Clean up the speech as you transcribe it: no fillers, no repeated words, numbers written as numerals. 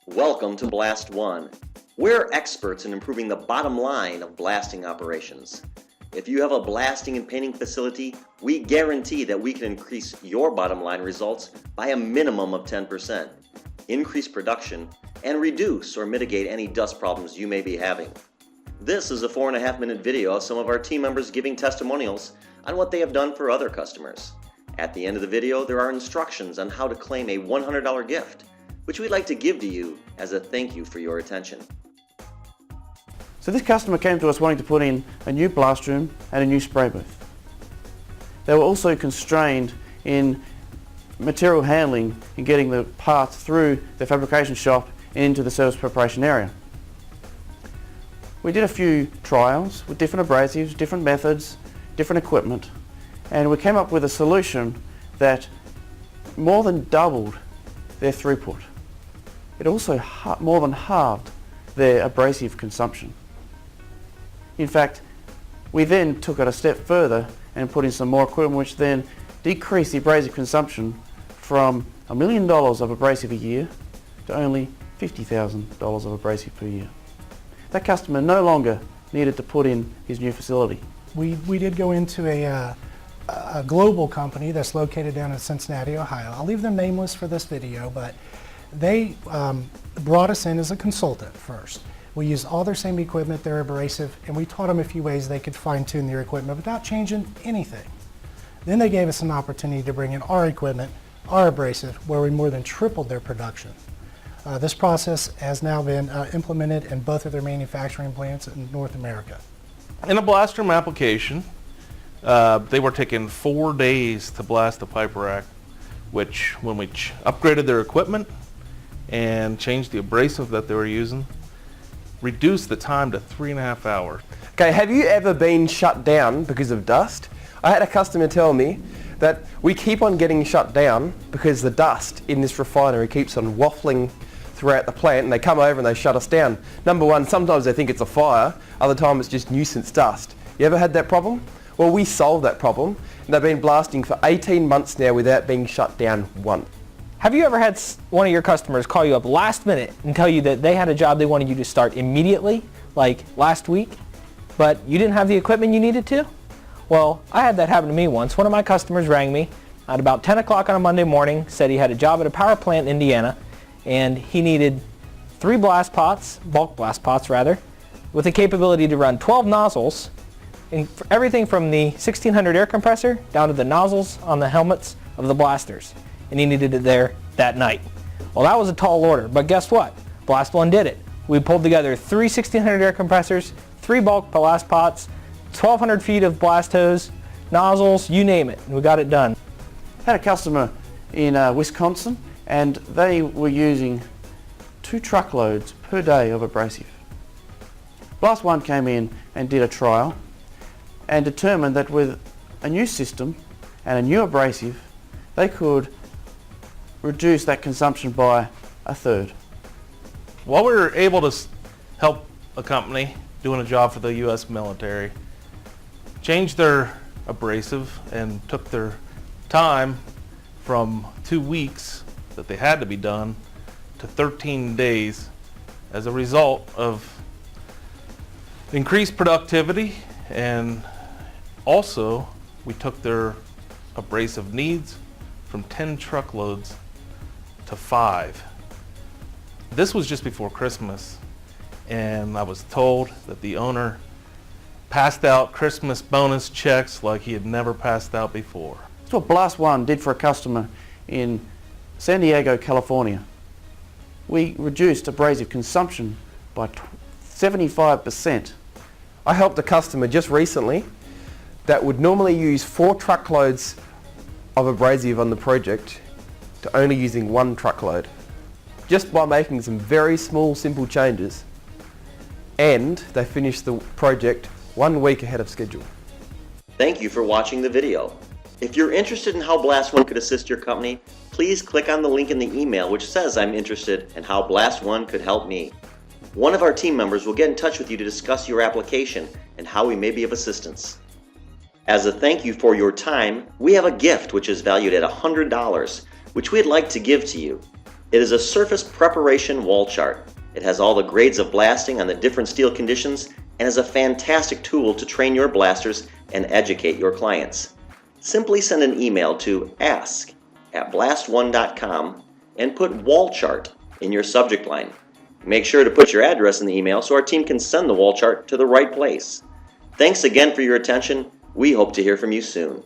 Welcome to Blast One. We're experts in improving the bottom line of blasting operations. If you have a blasting and painting facility, we guarantee that we can increase your bottom line results by a minimum of 10%, increase production, and reduce or mitigate any dust problems you may be having. This is a 4.5-minute video of some of our team members giving testimonials on what they have done for other customers. At the end of the video, there are instructions on how to claim a $100 gift, which we'd like to give to you as a thank you for your attention. So this customer came to us wanting to put in a new blast room and a new spray booth. They were also constrained in material handling in getting the parts through the fabrication shop and into the service preparation area. We did a few trials with different abrasives, different methods, different equipment, and we came up with a solution that more than doubled their throughput. It also more than halved their abrasive consumption. In fact, we then took it a step further and put in some more equipment which then decreased the abrasive consumption from $1 million of abrasive a year to only $50,000 of abrasive per year. That customer no longer needed to put in his new facility. We did go into a global company that's located down in Cincinnati, Ohio. I'll leave them nameless for this video, but they brought us in as a consultant first. We used all their same equipment, their abrasive, and we taught them a few ways they could fine-tune their equipment without changing anything. Then they gave us an opportunity to bring in our equipment, our abrasive, where we more than tripled their production. This process has now been implemented in both of their manufacturing plants in North America. In a blast room application, they were taking 4 days to blast the pipe rack, which when we upgraded their equipment and changed the abrasive that they were using, reduced the time to 3.5 hours. Okay, have you ever been shut down because of dust? I had a customer tell me that we keep on getting shut down because the dust in this refinery keeps on waffling throughout the plant, and they come over and they shut us down. Number one, sometimes they think it's a fire, other times it's just nuisance dust. You ever had that problem? Well, we solved that problem, and they've been blasting for 18 months now without being shut down once. Have you ever had one of your customers call you up last minute and tell you that they had a job they wanted you to start immediately, like last week, but you didn't have the equipment you needed to? Well, I had that happen to me once. One of my customers rang me at about 10 o'clock on a Monday morning, said he had a job at a power plant in Indiana, and he needed 3 blast pots, bulk blast pots rather, with the capability to run 12 nozzles, and everything from the 1600 air compressor down to the nozzles on the helmets of the blasters. And he needed it there that night. Well, that was a tall order, but guess what? Blast One did it. We pulled together 3 1600 air compressors, 3 bulk blast pots, 1,200 feet of blast hose, nozzles, you name it, and we got it done. I had a customer in Wisconsin, and they were using 2 truckloads per day of abrasive. Blast One came in and did a trial and determined that with a new system and a new abrasive, they could reduce that consumption by 1/3. While we were able to help a company doing a job for the U.S. military change their abrasive and took their time from 2 weeks that they had to be done to 13 days as a result of increased productivity, and also we took their abrasive needs from 10 truckloads to 5. This was just before Christmas, and I was told that the owner passed out Christmas bonus checks like he had never passed out before. That's what Blast One did for a customer in San Diego, California. We reduced abrasive consumption by 75%. I helped a customer just recently that would normally use 4 truckloads of abrasive on the project to only using 1 truckload, just by making some very small, simple changes, and they finished the project 1 week ahead of schedule. Thank you for watching the video. If you're interested in how Blast One could assist your company, please click on the link in the email which says I'm interested in how Blast One could help me. One of our team members will get in touch with you to discuss your application and how we may be of assistance. As a thank you for your time, we have a gift which is valued at $100, which we'd like to give to you. It is a surface preparation wall chart. It has all the grades of blasting on the different steel conditions and is a fantastic tool to train your blasters and educate your clients. Simply send an email to ask@blast1.com and put wall chart in your subject line. Make sure to put your address in the email so our team can send the wall chart to the right place. Thanks again for your attention. We hope to hear from you soon.